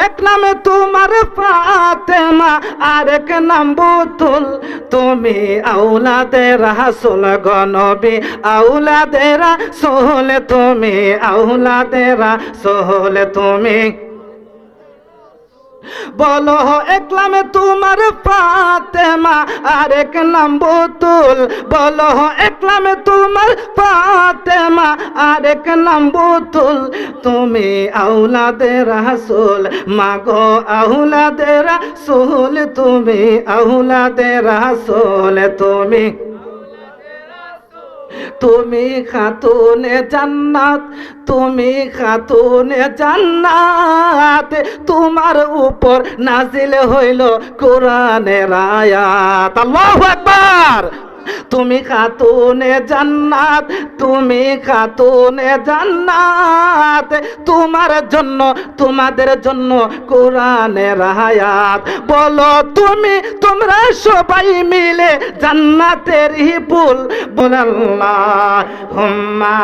এক নামে তোমার ফাতেমা আরেক নাম বুতুল, তুমি আওলাদে রাসূল গো নবী আওলাদে রাসূল, তুমি আওলাদে রাসূল তুমি। বলো এক নামে তোমার ফাতেমা আরেক নাম বুতুল, বলো এক নামে তোমার ফাতেমা আরেক নাম বুতুল, তুমি আওলাদে রাসূল মাগো আওলাদে রাসূল, তুমি আওলাদে রাসূল তুমি। তুমি খাতুনে জান্নাত, তুমি খাতুনে জান্নাত, তোমার উপর নাজিল হইল কোরআনের আয়াত। আল্লাহু আকবার। তুমি খাতুনে জান্নাত, তুমি খাতুনে জান্নাত, তোমার জন্য তোমাদের জন্য কোরআনের আয়াত। বলো তুমি তোমরা সবাই মিলে জান্নাতের ফুল, বল আল্লাহুম্মা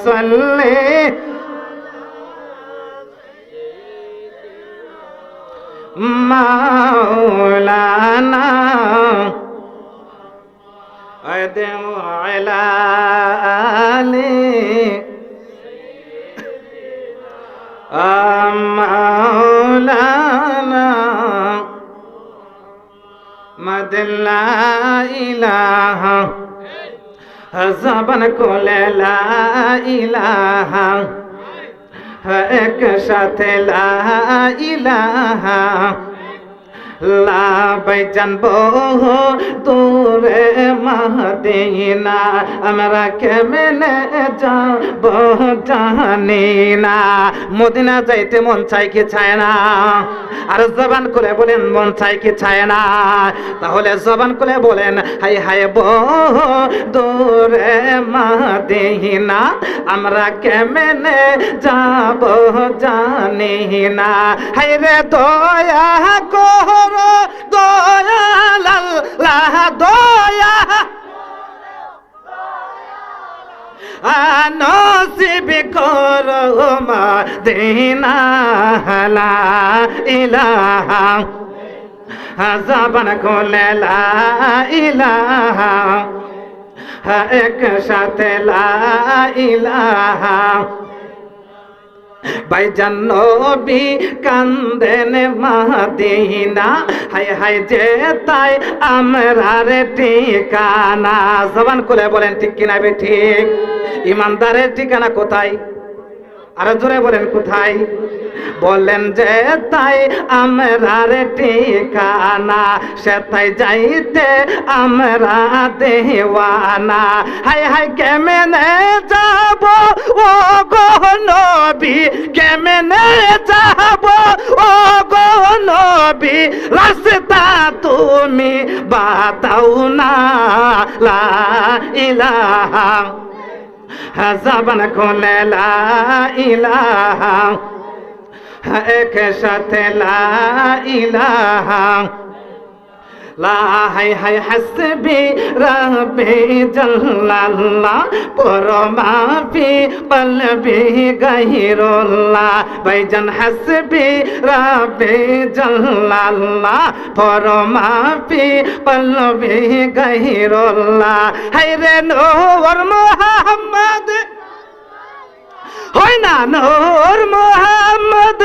সাল্লি মাওলানা আদউ আলা আলি মাওলানা মাদাল্লা ইলাহা, জবান খুলে লা ইলাহা, এক সাথে লা ইলাহা, লাবাই জানবো তোরে মদিনা, আমরা কেমনে যাব জানি না। মদিনা যাইতে মন চাই কি চায় না? আর জবান খুলে বলেন মন চাই কি চায় না? তাহলে জবান খুলে বলেন হাই হাই দূরে মদিনা, আমরা কেমনে যাব জানি না। হাই রে দয়া করো দয়াল আল্লাহ, দয়া নসিব করো মদিনা লা ইলাহা, জবান খুলে লা ইলাহা, এক সাথে লা ইলাহা। ভাইজান নবী কান্দেন মদিনা, হায় হায় যে তাই আমরার ঠিকানা। জবান খুলে বলেন ঠিক কিনা বে ঠিক? ইমানদারের ঠিকানা কোথায়? আরো জোরে বলেন কোথায়? বলেন যে তাই আমরার ঠিকানা, সেথায় যাইতে আমরা দেওয়ানা। হায় হায় কেমনে যাব ও গো নবী, কেমনে যাব ও গো নবী, রাস্তা তুমি বাতাও না। লা ইলাহা, জবান খুলে লা ইলাহা, এক সাথে লা ইলাহা, লা হাই হাই হাসবি রব্বি জাল্লাল্লাহ, পরমাফি পলবি গাহিরুল্লাহ। ভাইজান হাসবি রব্বি জাল্লাল্লাহ, পরমাফি পলবি গাহিরুল্লাহ। হাই রে নূর মুহাম্মদ, হয় না নূর মুহাম্মদ,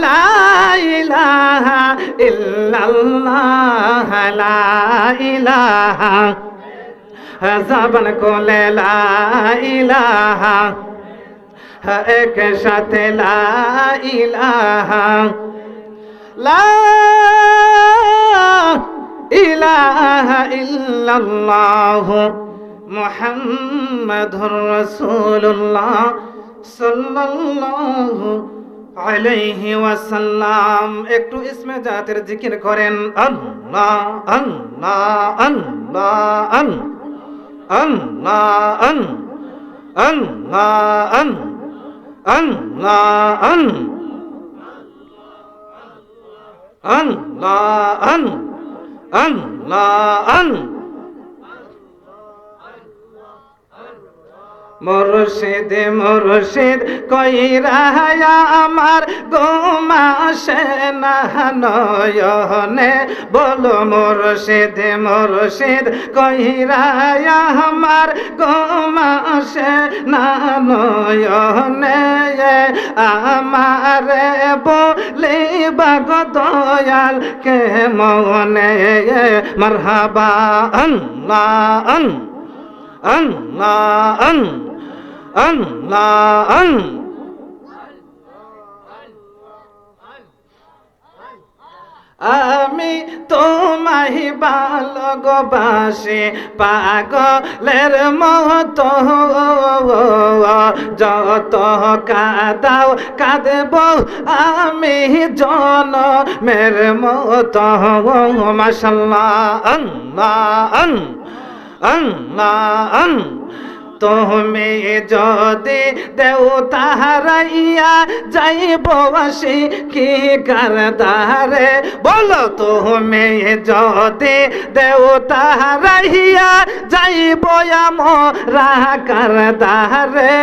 লা ইলাহা ইল্লাল্লাহ, লা ইলাহা, জবান খুলে লা ইলাহা, এক সাথে লা ইলাহা, লা ইলাহা ইল্লাল্লাহ মুহাম্মাদুর রাসূলুল্লাহ সাল্লাল্লাহু আলাইহি ওয়াসাল্লাম। একটু ইসমে জাতের জিকির করেন। আল্লাহ আল্লাহ আল্লাহ আল্লাহ আল্লাহ আল্লাহ আল্লাহ আল্লাহ মুর্শিদ মুর্শিদ কইরা আমার ঘুম আসে না নয়নে, বলো মুর্শিদ মুর্শিদ কইরা আমার ঘুম আসে না নয়নে, আমারে বলিবা গো দয়াল কে মনে, মারহাবা আল্লাহ আল্লাহ আল্লাহ। আমি তোমায় ভালোবাসি পাগলের মতো, যত কাঁদাও কাঁদব আমি জনমের মতো, মাশাআল্লাহ আল্লাহ আল্লাহ। তুমি যদি দেও তাহারাইয়া যাইব আসি কি কারদারে, বলো তুমি যদি দেও তাহারাইয়া যাইব আমরা কারদারে,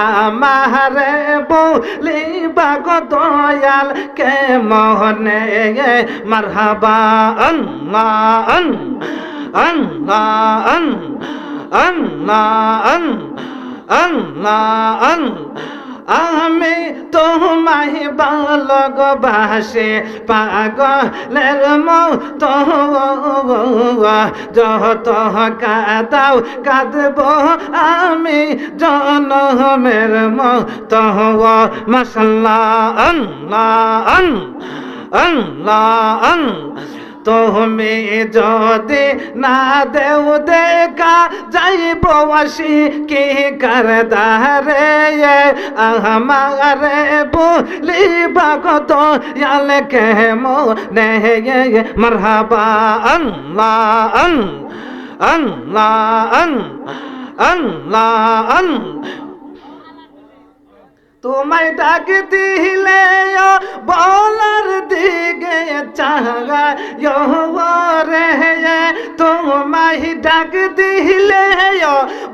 আমারে বলিবা গো দয়াল কে মনে, মারহাবা আল্লাহ আল্লাহ আল্লাহ আল্লাহ। আমি তোমায় ভালোবাসি পাগলের মতো, যত কাঁদাও কাঁদব আমি জনমের মতো, মাশাআল্লাহ আল্লাহ আল্লাহ। তুমি যদি না দেও দেখা যাইব আসি কি কারদারে, আমারে বলিবা গো দয়াল কে মনে, মারহাবা আল্লাহ আল্লাহ আল্লাহ। তোমায় ডাক দিলে বলার দিকে চাগায় রে, তোমায় ডাক দিলে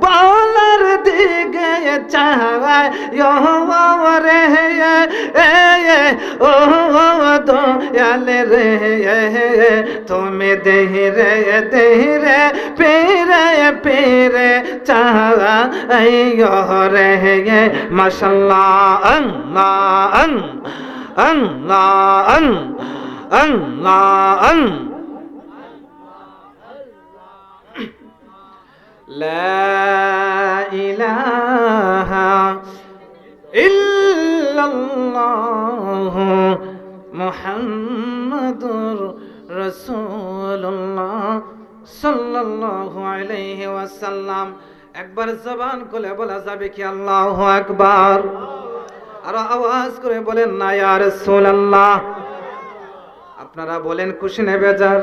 বলার দিকে চাগায় রে, ও দয়াল রে, তুমি দেহিরে দেহিরে পেরে পেরে চাগায় রে, মাশাআল্লাহ আল্লাহ আল্লাহ আল্লাহ। লা ইলাহা ইল্লাল্লাহ মুহাম্মাদুর রাসূলুল্লাহ সাল্লাল্লাহু আলাইহি ওয়াসাল্লাম। একবার জবান খুলে বলা যাবে কি আল্লাহু আকবার? আর আওয়াজ করে বলেন না ইয়া রাসূলুল্লাহ। আপনারা বলেন খুশি না বেজার?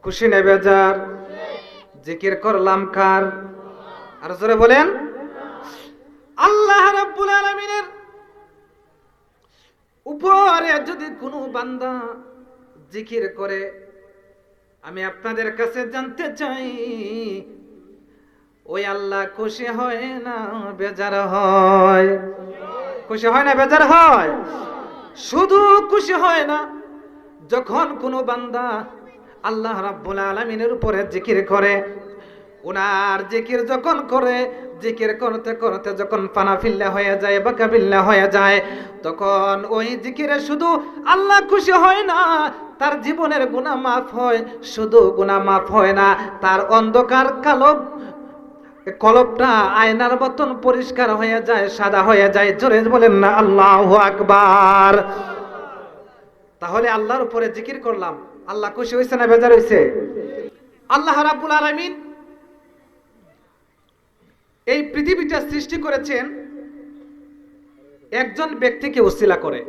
খুশি না বেজার? জিকির করলাম কার? আর জোরে বলেন আল্লাহ রাব্বুল আলামিনের উপরে যদি কোনো বান্দা জিকির করে, আমি আপনাদের কাছে জানতে চাই ওই আল্লাহ খুশি হয় না বেজার হয়? খুশি হয় না বেজার হয়? শুধু খুশি হয় না, যখন কোনো বান্দা আল্লাহ রাব্বুল আলামিনের উপরে জিকির করে, ওনার জিকির যখন করে, জিকির করতে করতে যখন পানাফিল্লা হয়ে যায়, বাকাবিল্লা হয়ে যায়, তখন ওই জিকিরে শুধু আল্লাহ খুশি হয় না, তার জীবনের গুনাহ মাফ হয়। শুধু গুনাহ মাফ হয় না, তার অন্ধকার কালো কলবটা আয়নার মতন পরিষ্কার হয়ে যায়, সাদা হয়ে যায়। জোরে বলেন না আল্লাহু আকবার। তাহলে আল্লাহর উপরে জিকির করলাম, আল্লাহ খুশি হয়েছে না বেজার হয়েছে? আল্লাহ রাব্বুল আলামিন এই পৃথিবীটা সৃষ্টি করেছেন একজন ব্যক্তিকে উসিলা করে।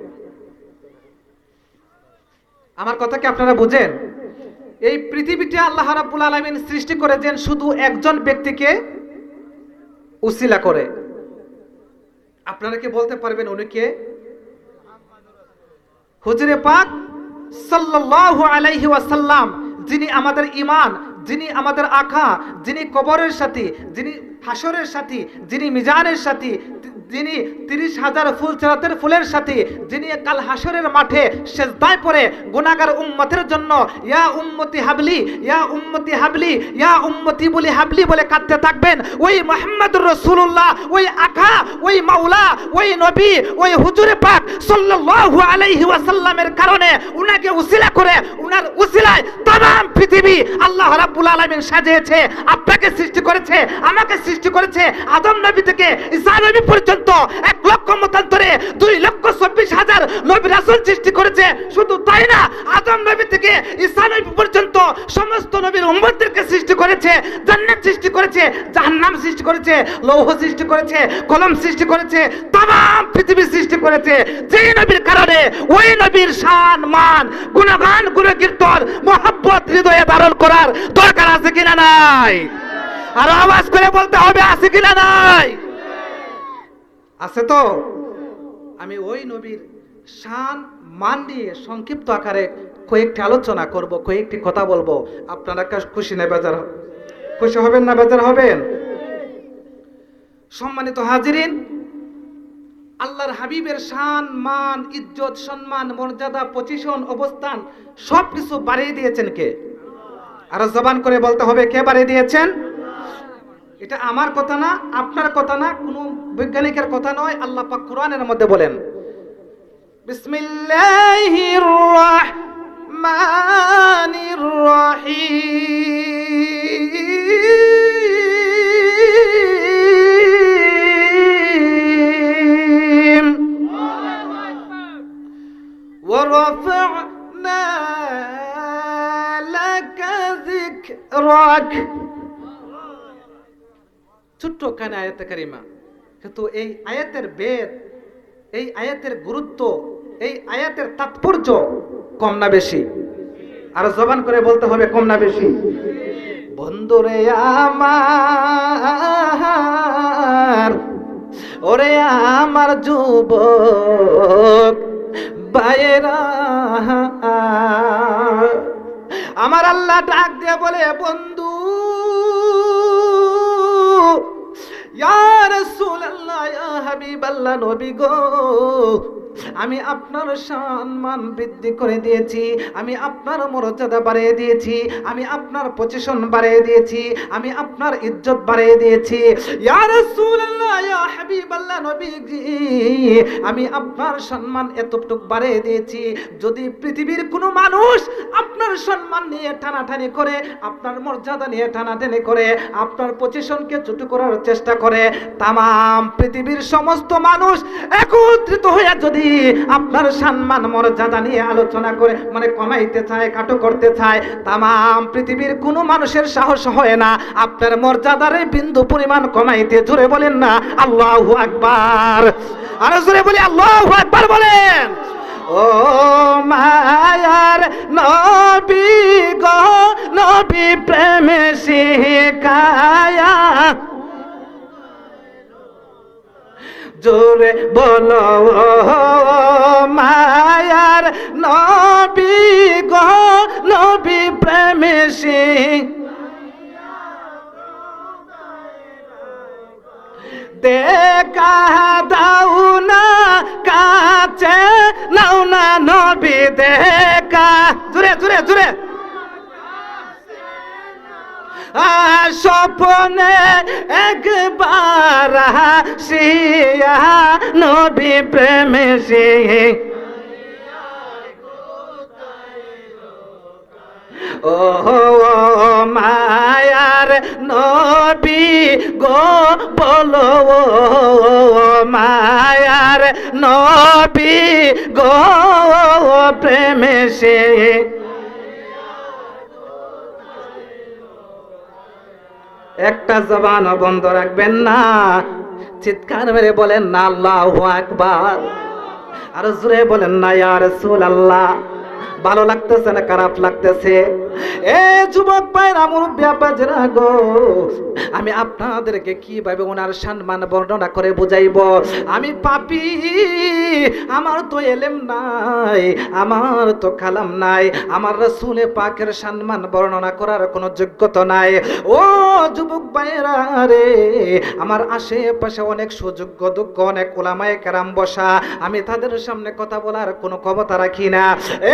আমার কথা কি আপনারা বুঝেন? এই পৃথিবীটা আল্লাহ রাব্বুল আলামিন সৃষ্টি করেছেন শুধু একজন ব্যক্তিকে উসিলা করে। আপনারা কি বলতে পারবেন উনি কে? হুজুরে পাক সাল্লাল্লাহু আলাইহি ওয়াসাল্লাম, যিনি আমাদের ঈমান, যিনি আমাদের আখা, যিনি কবরের সাথী, যিনি হাসরের সাথী, যিনি মিজানের সাথী, যিনি 30,000 ফুল চেরাতের ফুলের সাথী, যিনি কাল হাসরের মাঠে সেজদায় পড়ে গুনাহগার উম্মতের জন্য ইয়া উম্মতি হাবলি, ইয়া উম্মতি হাবলি, ইয়া উম্মতি বলে হাবলি বলে কাঁদতে থাকবেন, ওই মুহাম্মদুর রাসূলুল্লাহ, ওই আকা, ওই মাওলা, ওই নবী, ওই হুজুরে পাক সাল্লাল্লাহু আলাইহি ওয়াসাল্লামের কারণে উনাকে উসিলা করে, উনার উসিলায় तमाम পৃথিবী আল্লাহ রাব্বুল আলামিন সাজিয়েছে। আপনাকে সৃষ্টি করেছে, আমাকে সৃষ্টি করেছে, আদম নবী থেকে ঈসা নবী পর্যন্ত 1 লক্ষ মতান্তরে 2,24,000 নবী রাসূল সৃষ্টি করেছে। শুধু তাই না, আদম নবী থেকে ঈসা নবী পর্যন্ত সমস্ত নবীর উম্মতদেরকে সৃষ্টি করেছে, জান্নাত সৃষ্টি করেছে, জাহান্নাম সৃষ্টি করেছে, লৌহ সৃষ্টি করেছে, কলম সৃষ্টি করেছে, तमाम পৃথিবী সৃষ্টি করেছে। যেই নবীর কারণে ওই নবীর শান মান গুণগান গুণকীর্তন মহব্বত হৃদয়ে ধারণ করার দরকার আছে কিনা নাই? আর আওয়াজ করে বলতে হবে আছে কিনা নাই? আছে তো। আমি ওই নবীর শান মান নিয়ে সংক্ষিপ্ত আকারে কয়েকটি আলোচনা করব, কয়েকটি কথা বলবো। আপনারা খুশি না বেজার, খুশি হবেন না বেজার হবেন? সম্মানিত হাজিরিন, আল্লাহর হাবিবের শান মান ইজ্জত সম্মান মর্যাদা পজিশন অবস্থান সবকিছু বাড়িয়ে দিয়েছেন কে? আর জবান করে বলতে হবে কে বাড়িয়ে দিয়েছেন? এটা আমার কথা না, আপনার কথা না, কোনো বৈজ্ঞানিকের কথা নয়। আল্লাহ পাক কোরআনের মধ্যে বলেন, বিসমিল্লাহির রাহমানির রহিম ওয়ারাফা'না লাকা যিকরাক। ছোট্ট কানে আয়াতে কারিমা, কিন্তু এই আয়াতের বেদ, এই আয়াতের গুরুত্ব, এই আয়াতের তাৎপর্য কম না বেশি? আর জবান করে বলতে হবে কম না বেশি? বন্ধুরে আমার, ওরে আমার যুবক ভাইয়েরা, আমার আল্লাহ ডাক দিয়ে বলে, বন্ধু ইয়া রাসূলুল্লাহ, ইয়া হাবিবাল্লাহ, নবী গো, আমি আপনার সম্মান বৃদ্ধি করে দিয়েছি, আমি আপনার মর্যাদা বাড়িয়ে দিয়েছি, আমি আপনার পজিশন বাড়িয়ে দিয়েছি, আমি আপনার ইজ্জত বাড়িয়ে দিয়েছি। ইয়া রাসূলুল্লাহ, ইয়া হাবিবাল্লাহ, নবীজি, আমি আপনার সম্মান এতটুকু বাড়িয়ে দিয়েছি, যদি পৃথিবীর কোনো মানুষ আপনার সম্মান নিয়ে টানাটানি করে, আপনার মর্যাদা নিয়ে টানাটানি করে, আপনার পজিশনকে ছোট করার চেষ্টা করে, तमाम পৃথিবীর সমস্ত মানুষ একত্রিত হয়ে যদি আপনার সম্মান মর্যাদা নিয়ে আলোচনা করে, মানে কমাইতে চায়, কাটো করতে চায়, तमाम পৃথিবীর কোনো মানুষের সাহস হয় না আপনার মর্যাদার বিন্দু পরিমাণ কমাইতে। জোরে বলেন না আল্লাহু আকবার, আর জোরে বলি আল্লাহু আকবার বলেন। ও মায়ার নবী গো, নবী প্রেমে শিখায়া, জোরে বলো মায়ার নবী গো, নবী প্রেমে দেখা দাও না, কাছে নাও না নবী দেখা। জোরে জোরে জোরে। স্বপ্নে একবার আসিয়া নবী প্রেমে সে, ও মায়ার নবী গো বলো, মায়ার নবী গো প্রেমে সে, একটা জবান বন্ধ রাখবেন না, চিৎকার মেরে বলেন না আল্লাহু আকবার, আর জোরে বলেন না ইয়া রাসূলুল্লাহ। ভালো লাগতেছে না খারাপ লাগতেছে? এ যুবক ভাইরা, মুরব্বি আব্বাজারা গো, আমি আপনাদেরকে কিভাবে ওনার সম্মান বর্ণনা করে বুঝাইব? আমি পাপী, আমার তো এলেম নাই, আমার তো কালাম নাই, আমার রাসূলে পাকের সম্মান বর্ণনা করার কোনো যোগ্যতা নাই। ও যুবক ভাইরা রে, আমার আশেপাশে অনেক সুযোগ্য যোগ্য অনেক উলামায়ে কেরাম বসা, আমি তাদের সামনে কথা বলার কোনো ক্ষমতা রাখি না।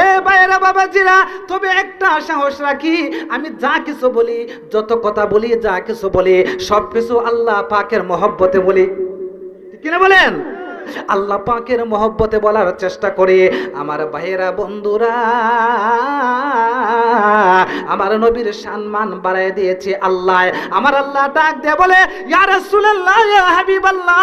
এ ভাইরা বাবাজিরা, তবে একটা সাহস রাখি, আমি যা কিছু বলি, যত কথা বলি, যা কিছু বলি, সব কিছু আল্লাহ পাকের মহব্বতে বলি। কিনা বলেন? আল্লাহ পাকের মহব্বতে বলার চেষ্টা করি। আমার ভাইয়েরা বন্ধুরা, আমার নবীর সম্মান বাড়ায় দিয়েছে আল্লাহ। আমার আল্লাহ ডাক দিয়ে বলে, ইয়া রাসূলুল্লাহ, ইয়া হাবিবাল্লাহ,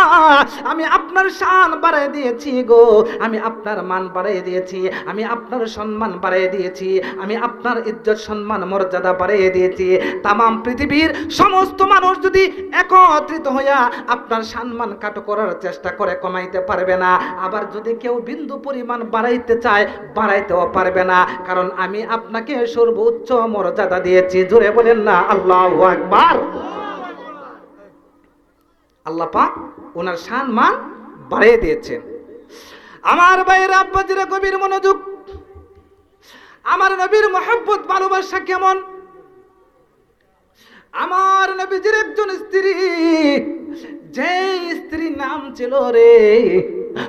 আমি আপনার শান বাড়ায় দিয়েছি গো, আমি আপনার মান বাড়ায় দিয়েছি, আমি আপনার সম্মান বাড়ায় দিয়েছি, আমি আপনার ইজ্জত সম্মান মর্যাদা বাড়ায় দিয়েছি। তামাম পৃথিবীর সমস্ত মানুষ যদি একত্রিত হইয়া আপনার সম্মান কাটো করার চেষ্টা করে, কমাইতে পারবে না। আবার যদি কেউ বিন্দু পরিমাণ বাড়াইতে চায়, বাড়াইতেও পারবে না, কারণ আমি আপনাকে সর্বোচ্চ মর্যাদা দিয়েছি। জোরে বলেন না আল্লাহু আকবার। আল্লাহ পাক ওনার সম্মান বাড়িয়ে দিয়েছেন। আমার ভাইয়েরা আব্বাজিরা, গভীর মনোযোগ। আমার নবীর মহব্বত ভালোবাসা কেমন? আমার নবীজির একজন স্ত্রী, যে স্ত্রীর নাম ছিল রে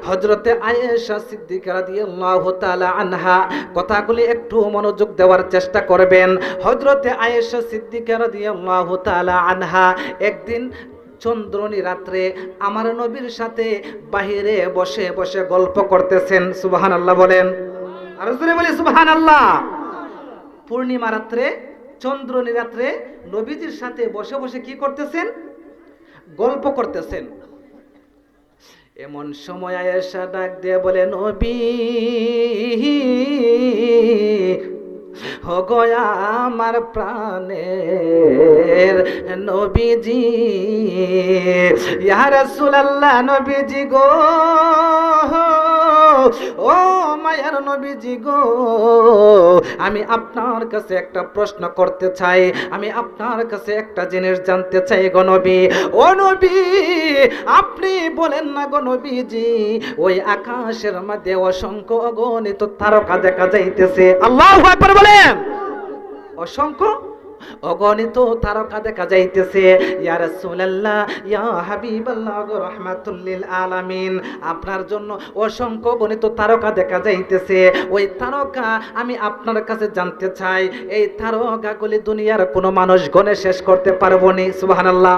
হযরতে আয়েশা সিদ্দিকা রাদিয়াল্লাহু তাআলা আনহা। কথাগুলি একটু মনোযোগ দেওয়ার চেষ্টা করবেন। হযরতে আয়েশা সিদ্দিকা রাদিয়াল্লাহু তাআলা আনহা একদিন চন্দ্রনী রাত্রে আমার নবীর সাথে বাহিরে বসে বসে গল্প করতেছেন। সুবহানাল্লাহ বলেন, আর জোরে বলি সুবহানাল্লাহ। পূর্ণিমা রাত্রে, চন্দ্রনী রাত্রে নবীজির সাথে বসে বসে কি করতেছেন? গল্প করতেছেন। এমন সময় আয়েশা ডাক দিয়ে বলে, নবী হো আমার প্রাণের নবীজি, ইয়া রাসূলুল্লাহ, নবীজি গো, ও মায়ার নবীজি গো, আমি আপনার কাছে একটা প্রশ্ন করতে চাই, আমি আপনার কাছে একটা জিনিস জানতে চাই গো নবী। ও নবী, আপনি বলেন না গো নবীজি, ওই আকাশের মধ্যে অসংখ্য অগণিত তারকা দেখা যাইতেছে। আল্লাহু আকবার বলেন। অসংখ্য অগণিত তারকা দেখা যাইতেছে। ইয়া রাসূলুল্লাহ, ইয়া হাবিবাল্লাহ, রাহমাতুল লিল আলামিন, আপনার জন্য অসংখ্য গণিত তারকা দেখা যাইতেছে। ওই তারকা আমি আপনার কাছে জানতে চাই, এই তারকাগুলি দুনিয়ার কোনো মানুষ গণে শেষ করতে পারবো নি। সুবহানাল্লাহ।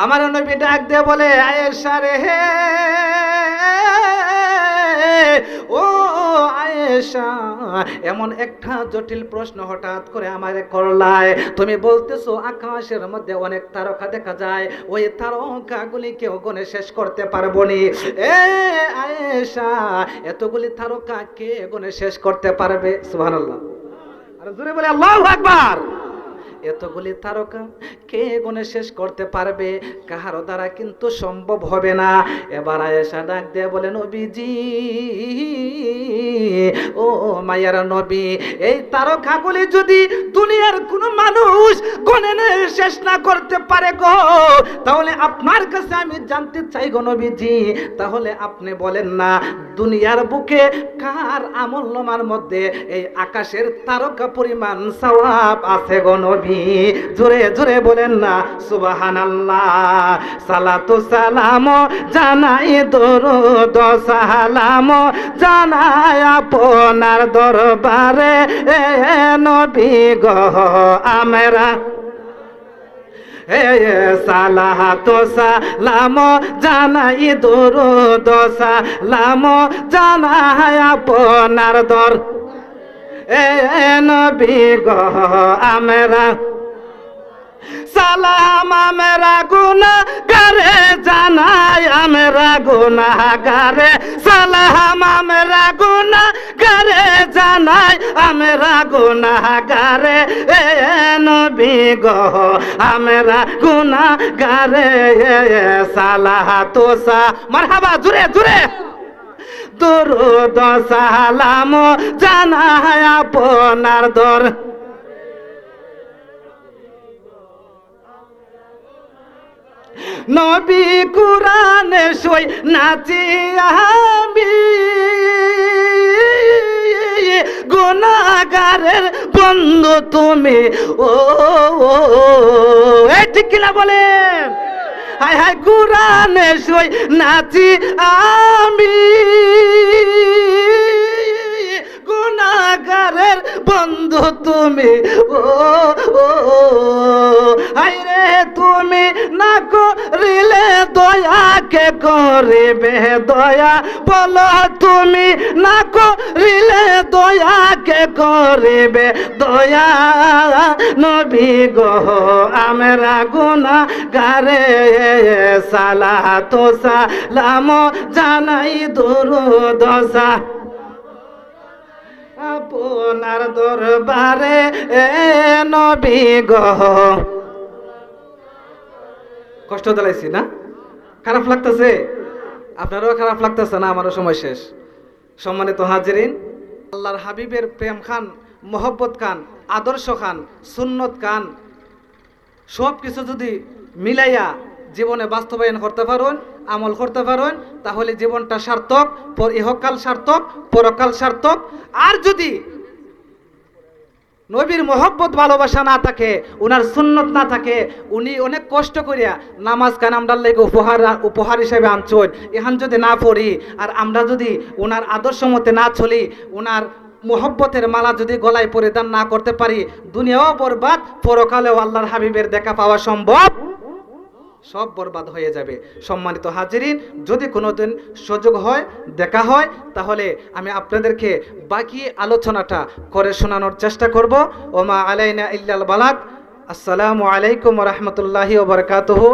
আমার নবী ডাক দিয়ে বলে, আয়েশা রে, ও আয়েশা, এমন একটা জটিল প্রশ্ন হঠাৎ করে আমারে করলায়। তুমি বলতেছো আকাশের মধ্যে অনেক তারকা দেখা যায়, ওই তারকাগুলি কেউ গণে শেষ করতে পারবো নি। এ আয়েশা, এতগুলি তারকা কে গণে শেষ করতে পারবে? সুবহানাল্লাহ। আর জোরে বলে আল্লাহু আকবার। এতগুলি তারকা কে গুণে শেষ করতে পারবে? কাহারো দ্বারা কিন্তু সম্ভব হবে না। এবার আয়েশা ডাক দিয়ে বলে, নবীজি, ও মায়ের নবী, এই তারকাগুলি যদি দুনিয়ার কোনো মানুষ গণে শেষ না করতে পারে গো, তাহলে আপনার কাছে আমি জানতে চাই গো নবীজি, তাহলে আপনি বলেন না, দুনিয়ার বুকে কার আমলনামার মধ্যে এই আকাশের তারকা পরিমাণ সওয়াব আছে গো নবী? জোরে জোরে বলেন না সুবহানাল্লাহ। সালাতু সালাম জানাই, দরুদ সালাম জানাই আপনার দরবারে, নবী গো আমরা সালাতু সালাম জানাই, দরুদ সালাম জানাই আপনার দর, নবী গো আমরা সালাম আমরা গুনাহগারে জানাই, আমরা গুনাহগারে সালাম আমরা গুনাহগারে জানাই, আমরা গুনাহগারে, নবী গো আমরা গুনাহগারে, সালাতু মারহাবা, জোরে জোরে দরুদ সালাম জানাই আপনার দর নবী কুরআনে সই নাচি আমি গুনাহগারের বন্ধু তুমি ও এই ঠিক কিনা বলেন হায় হায় কুরআনে সই নাচি আমি গুনাহগারের বন্ধু তুমি ও হায় রে তুমি না করিলে দয়া কে করিবে দয়া বলো তুমি না করিলে দয়া কে করিবে দয়া নবী গো আমরা গুনাহগারে সালাত সালাম জানাই দরুদ আপনার দরবারে নবী গো কষ্ট দিলাইছি না খারাপ লাগতেছে আপনারও খারাপ লাগতেছে না আমারও সময় শেষ সম্মানিত হাজিরিন আল্লাহর হাবিবের প্রেম খান মোহব্বত খান আদর্শ খান সুন্নত খান সব কিছু যদি মিলাইয়া জীবনে বাস্তবায়ন করতে পারেন আমল করতে পারেন তাহলে জীবনটা সার্থক ইহকাল সার্থক পরকাল সার্থক আর যদি নবীর মোহব্বত ভালোবাসা না থাকে উনার সুন্নত না থাকে উনি অনেক কষ্ট করিয়া নামাজ কান আমরার লেগে উপহার হিসেবে আনছেন এখান যদি না পড়ি আর আমরা যদি ওনার আদর্শ মতে না চলি ওনার মোহব্বতের মালা যদি গলায় পরিধান না করতে পারি দুনিয়াও বরবাদ পরকালেও আল্লাহর হাবিবের দেখা পাওয়া সম্ভব সব বরবাদ হয়ে যাবে সম্মানিত হাজিরিন যদি কোনোদিন সুযোগ হয় দেখা হয় তাহলে আমি আপনাদেরকে বাকি আলোচনাটা করে শোনানোর চেষ্টা করব ওমা আলাইনা ইল্লাল বালাগ আসসালামু আলাইকুম ওয়া রাহমাতুল্লাহি ওয়া বারাকাতুহু